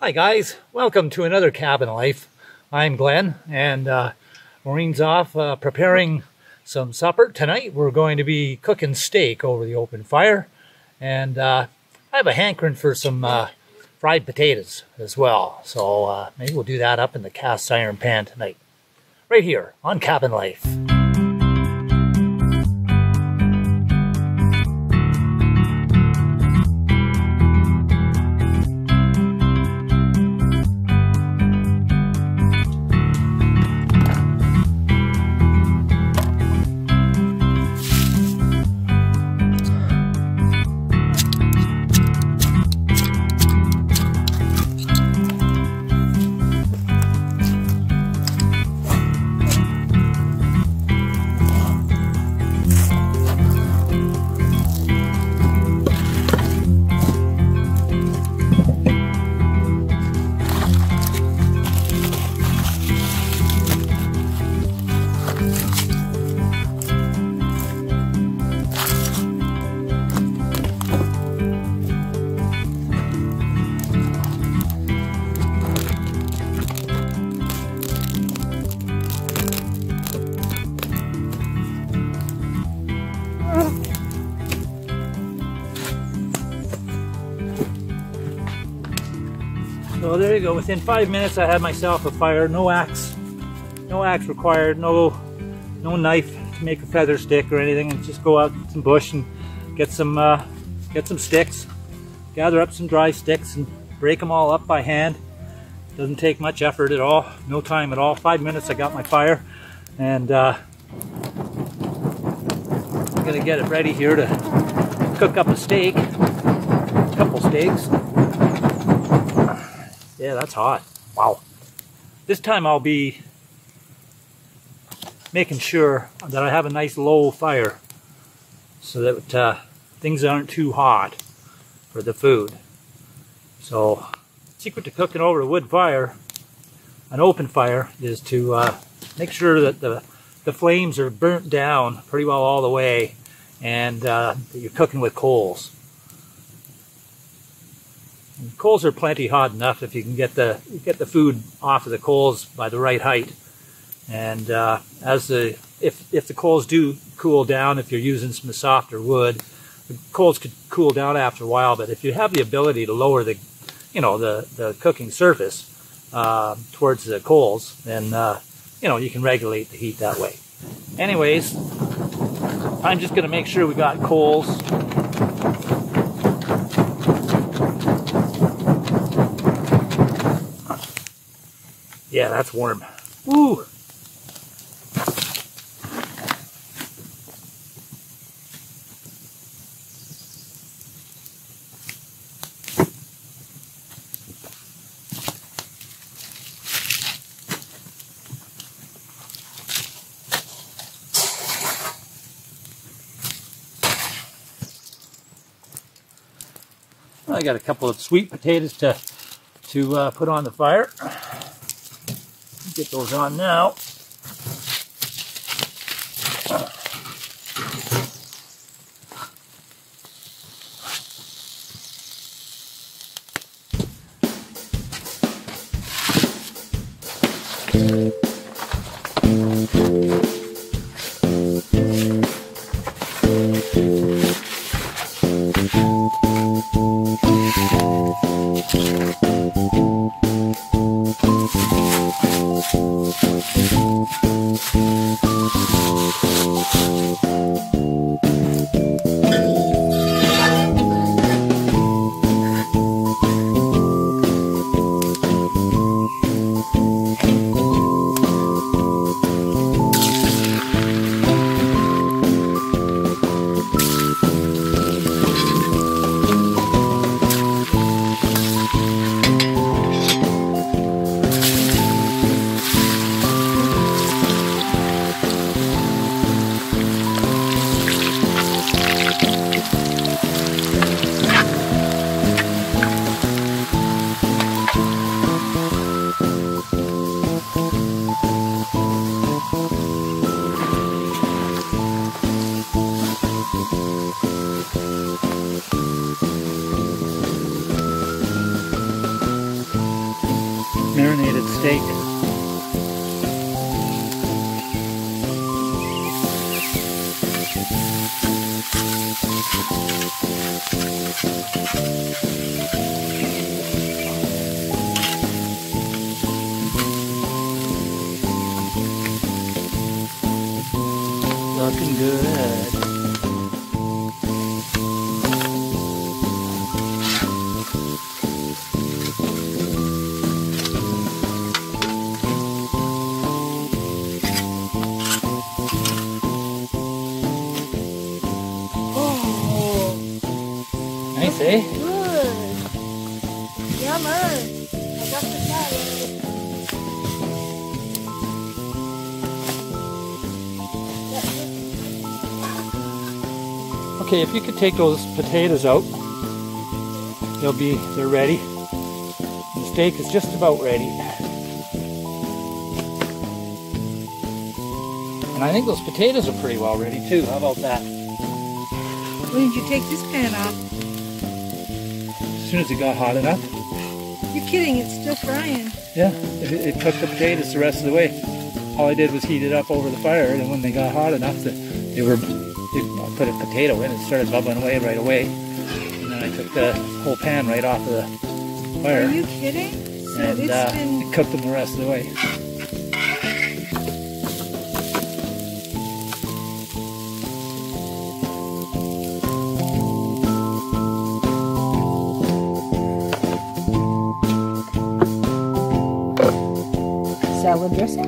Hi guys, welcome to another Cabin Life. I'm Glenn and Maureen's off preparing some supper. Tonight we're going to be cooking steak over the open fire, and I have a hankering for some fried potatoes as well. So maybe we'll do that up in the cast iron pan tonight, right here on Cabin Life. So there you go, within 5 minutes I had myself a fire. No axe required, no knife to make a feather stick or anything, and just go out to some bush and get some sticks, gather up some dry sticks and break them all up by hand. Doesn't take much effort at all, no time at all. 5 minutes I got my fire, and I'm gonna get it ready here to cook up a steak, a couple steaks. Yeah, that's hot. Wow. This time I'll be making sure that I have a nice low fire so that things aren't too hot for the food. So, secret to cooking over a wood fire, an open fire, is to make sure that the flames are burnt down pretty well all the way, and that you're cooking with coals. And coals are plenty hot enough if you can get the food off of the coals by the right height. And if the coals do cool down, if you're using some softer wood, the coals could cool down after a while. But if you have the ability to lower the cooking surface towards the coals, then you can regulate the heat that way. Anyways, I'm just going to make sure we got coals. Yeah, that's warm. Woo! I got a couple of sweet potatoes to put on the fire. Get those on now. steak. Looking good. Nice, eh? Good. Yummer. I got the salad. Okay, if you could take those potatoes out, they're ready. The steak is just about ready. And I think those potatoes are pretty well ready too. How about that? When did you take this pan off? As soon as it got hot enough. You're kidding, it's still frying. Yeah, it cooked the potatoes the rest of the way. All I did was heat it up over the fire, and when they got hot enough, I put a potato in and started bubbling away right away. And then I took the whole pan right off of the fire. Are you kidding? So And it cooked them the rest of the way. salad dressing.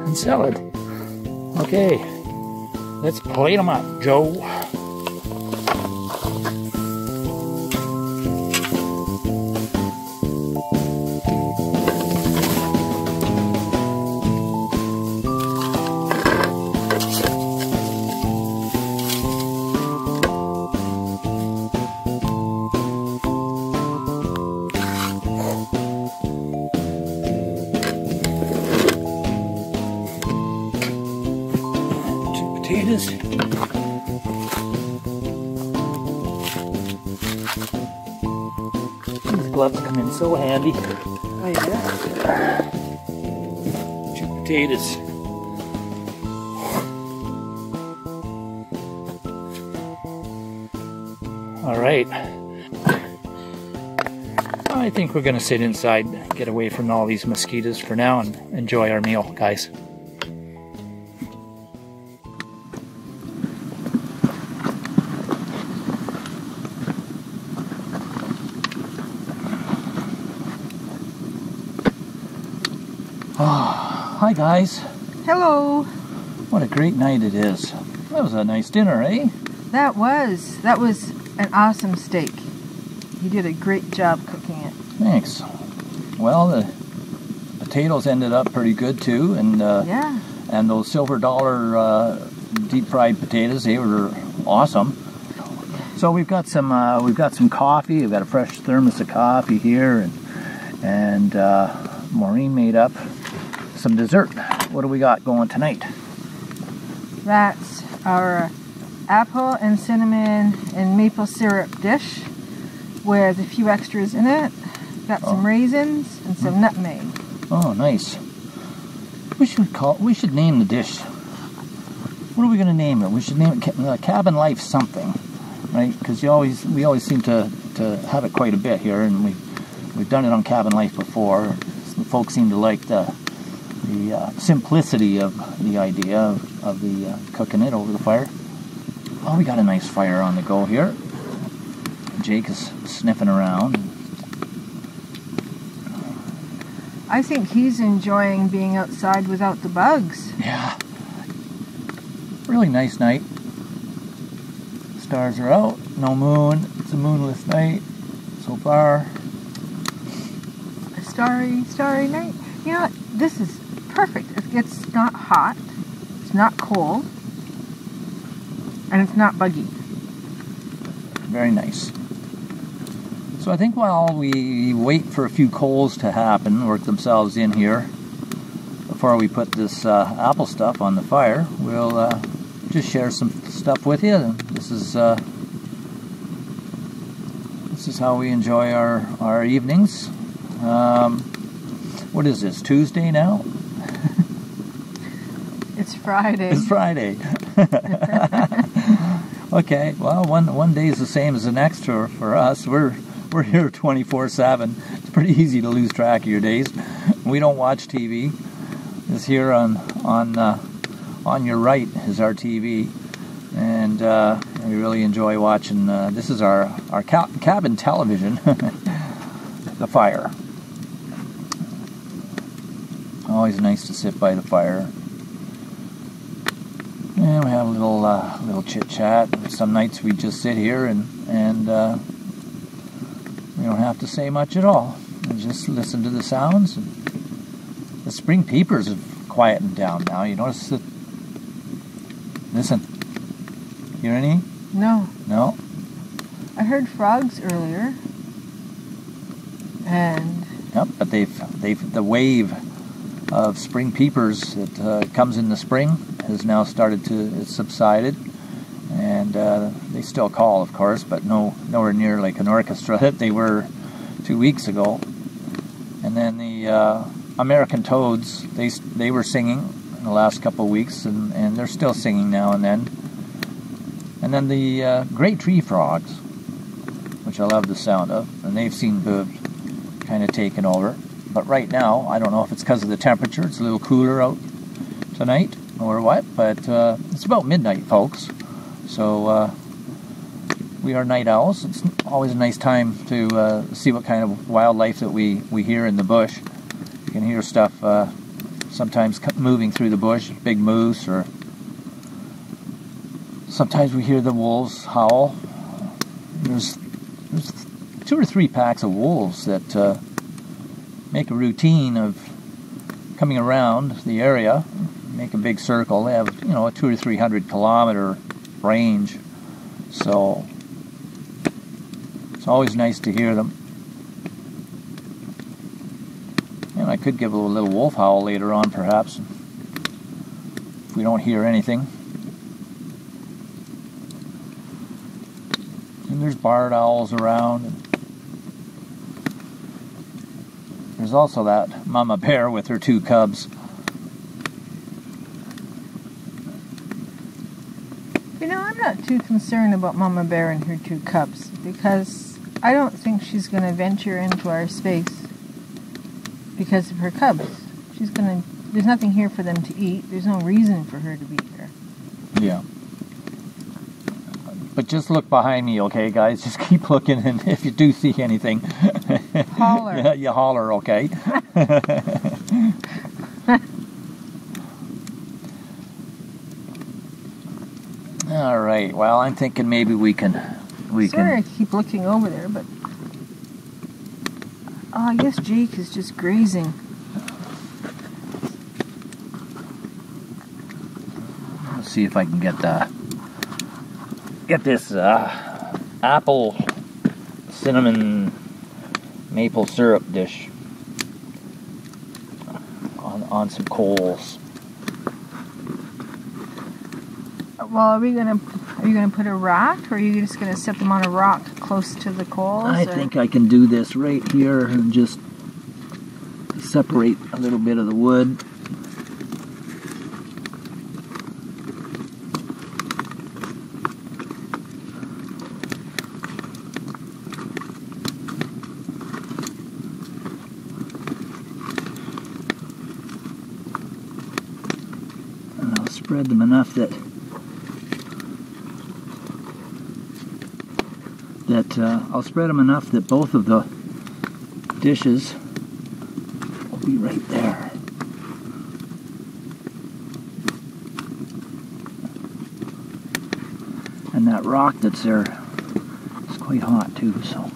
And salad. Okay, let's plate them up, Joe. Potatoes. These gloves come in so handy. Oh yeah. 2 potatoes. All right. I think we're gonna sit inside, get away from all these mosquitoes for now, and enjoy our meal, guys. Oh, hi guys. Hello. What a great night it is. That was a nice dinner, eh? That was an awesome steak. You did a great job cooking it. Thanks. Well, the potatoes ended up pretty good too, and Yeah. and those silver dollar deep fried potatoes, they were awesome. So we've got some coffee. We've got a fresh thermos of coffee here, and Maureen made up some dessert. What do we got going tonight? That's our apple and cinnamon and maple syrup dish with a few extras in it. Got some raisins and some nutmeg. Oh, nice. We should name the dish. What are we going to name it? We should name it Cabin Life something, right? Because we always seem to have it quite a bit here, and we've done it on Cabin Life before. The folks seem to like the simplicity of the idea of the cooking it over the fire. Oh, we got a nice fire on the go here. Jake is sniffing around. I think he's enjoying being outside without the bugs. Yeah. Really nice night. Stars are out. No moon. It's a moonless night so far. A starry night. You know what? This is perfect. It's not hot. It's not cold. And it's not buggy. Very nice. So I think while we wait for a few coals to happen, work themselves in here, before we put this apple stuff on the fire, we'll just share some stuff with you. This is This is how we enjoy our evenings. What is this, Tuesday now? It's Friday. It's Friday. Okay, well, one day is the same as the next for us. We're here 24/7. It's pretty easy to lose track of your days. We don't watch TV. This here on your right is our TV, and we really enjoy watching. This is our cabin television, the fire. Always nice to sit by the fire. And we have a little chit chat. Some nights we just sit here and we don't have to say much at all. We just listen to the sounds. The spring peepers have quietened down now. You notice that? Listen. Hear any? No. No? I heard frogs earlier. And... Yep, but the wave of spring peepers that comes in the spring has now started to, it's subsided. And they still call, of course, but nowhere near like an orchestra that they were 2 weeks ago. And then the American toads, they were singing in the last couple of weeks, and they're still singing now and then. And then the great tree frogs, which I love the sound of, and they've seemed to have kind of taken over. But right now, I don't know if it's because of the temperature, it's a little cooler out tonight or what, but it's about midnight, folks. So we are night owls. It's always a nice time to see what kind of wildlife that we hear in the bush. You can hear stuff sometimes moving through the bush, big moose, or sometimes we hear the wolves howl. There's 2 or 3 packs of wolves that make a routine of coming around the area, make a big circle. They have, a 200 or 300 kilometer range, so it's always nice to hear them. And I could give a little wolf howl later on, perhaps, if we don't hear anything. And there's barred owls around. And there's also that mama bear with her 2 cubs. I'm not too concerned about Mama Bear and her 2 cubs, because I don't think she's going to venture into our space because of her cubs. There's nothing here for them to eat. There's no reason for her to be here. Yeah. But just look behind me, okay, guys? Just keep looking, and if you do see anything, holler. Yeah, you holler, okay? All right. Well, I'm thinking maybe we can. Sorry, I keep looking over there, but I guess Jake is just grazing. Let's see if I can get this apple cinnamon maple syrup dish on some coals. Well, are you gonna put a rack, or are you just gonna set them on a rock close to the coals? I think I can do this right here and just separate a little bit of the wood. And I'll spread them enough that I'll spread them enough that both of the dishes will be right there. And that rock that's there is quite hot too, so.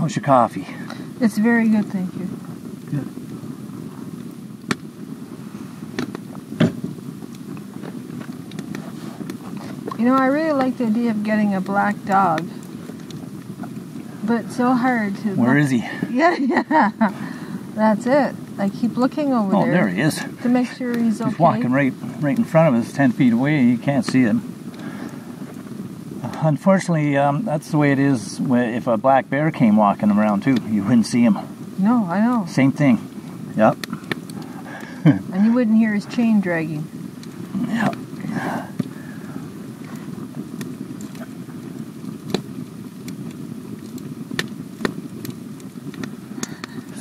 How's your coffee? It's very good, thank you. Good. You know, I really like the idea of getting a black dog. But it's so hard to... Where is he? Yeah. That's it. I keep looking over there. Oh, there he is. To make sure he's okay. He's walking right in front of us, 10 feet away. You can't see him. Unfortunately, that's the way it is. If a black bear came walking around too, you wouldn't see him. No, I know. Same thing. Yep. And you wouldn't hear his chain dragging. Yep.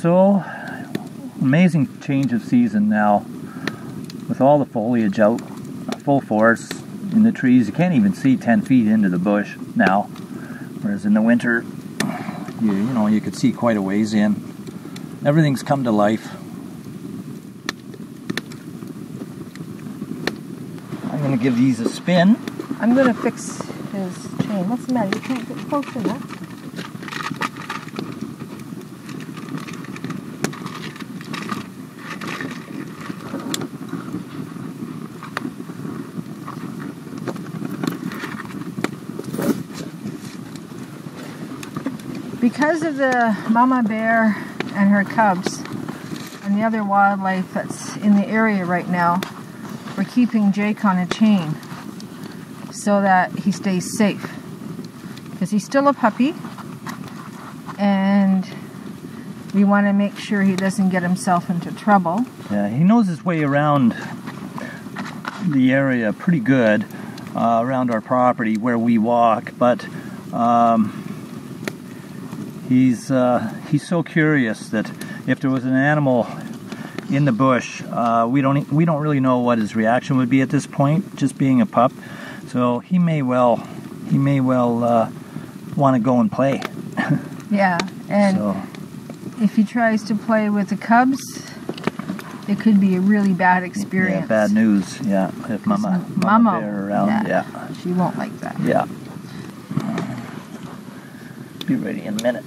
So, amazing change of season now. With all the foliage out, full force in the trees. You can't even see 10 feet into the bush now. Whereas in the winter, you know, you could see quite a ways in. Everything's come to life. I'm going to give these a spin. I'm going to fix his chain. What's the matter? You can't get close enough. Because of the mama bear and her cubs and the other wildlife that's in the area right now, we're keeping Jake on a chain so that he stays safe. Because he's still a puppy and we want to make sure he doesn't get himself into trouble. Yeah, he knows his way around the area pretty good, around our property where we walk, but he's so curious that if there was an animal in the bush, we don't really know what his reaction would be at this point, just being a pup. So he may well want to go and play. Yeah, and so, if he tries to play with the cubs, it could be a really bad experience. Yeah, bad news. Yeah, if Mama bear around, yeah, she won't like that. Yeah. Be ready in a minute.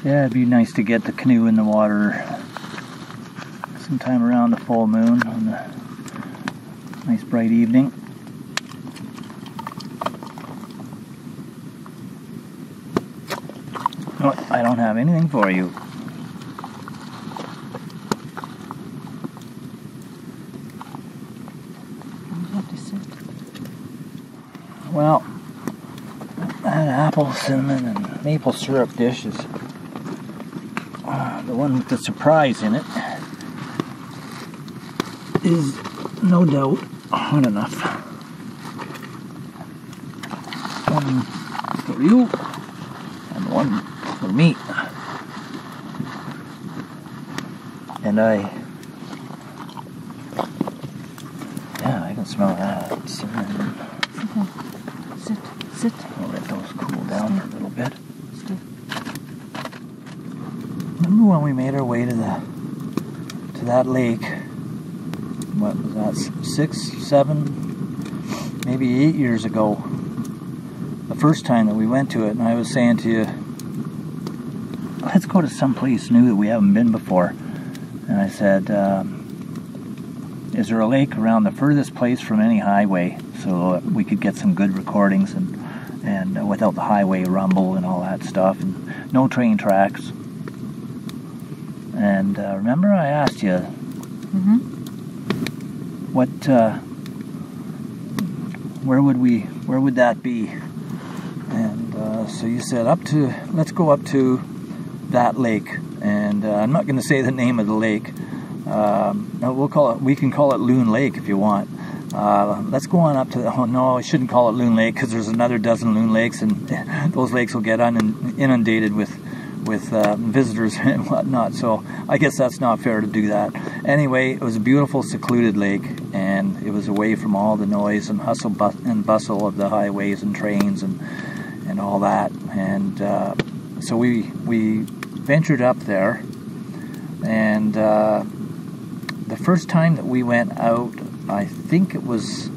Yeah, it'd be nice to get the canoe in the water sometime around the full moon on a nice bright evening. Oh, I don't have anything for you. Well, that apple, cinnamon, and maple syrup dish is the one with the surprise in it. Is no doubt hot enough. One for you and one for me. And I can smell that cinnamon. Sit. I'll let those cool down a little bit. Remember when we made our way to that lake? What was that? 6, 7, maybe 8 years ago. The first time that we went to it, and I was saying to you, let's go to some place new that we haven't been before. And I said, is there a lake around the furthest place from any highway so we could get some good recordings and without the highway rumble and all that stuff, and no train tracks. And remember I asked you, what, where would that be? And so you said let's go up to that lake. And I'm not going to say the name of the lake. We can call it Loon Lake if you want. Let's go on up to, oh no, I shouldn't call it Loon Lake because there's another dozen Loon Lakes, and those lakes will get inundated with visitors and whatnot, so I guess that's not fair to do that. Anyway, it was a beautiful secluded lake, and it was away from all the noise and hustle and bustle of the highways and trains and all that. And so we ventured up there, and the first time that we went out, I think it was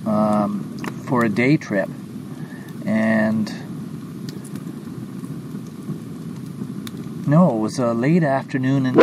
for a day trip, and no, it was a late afternoon, and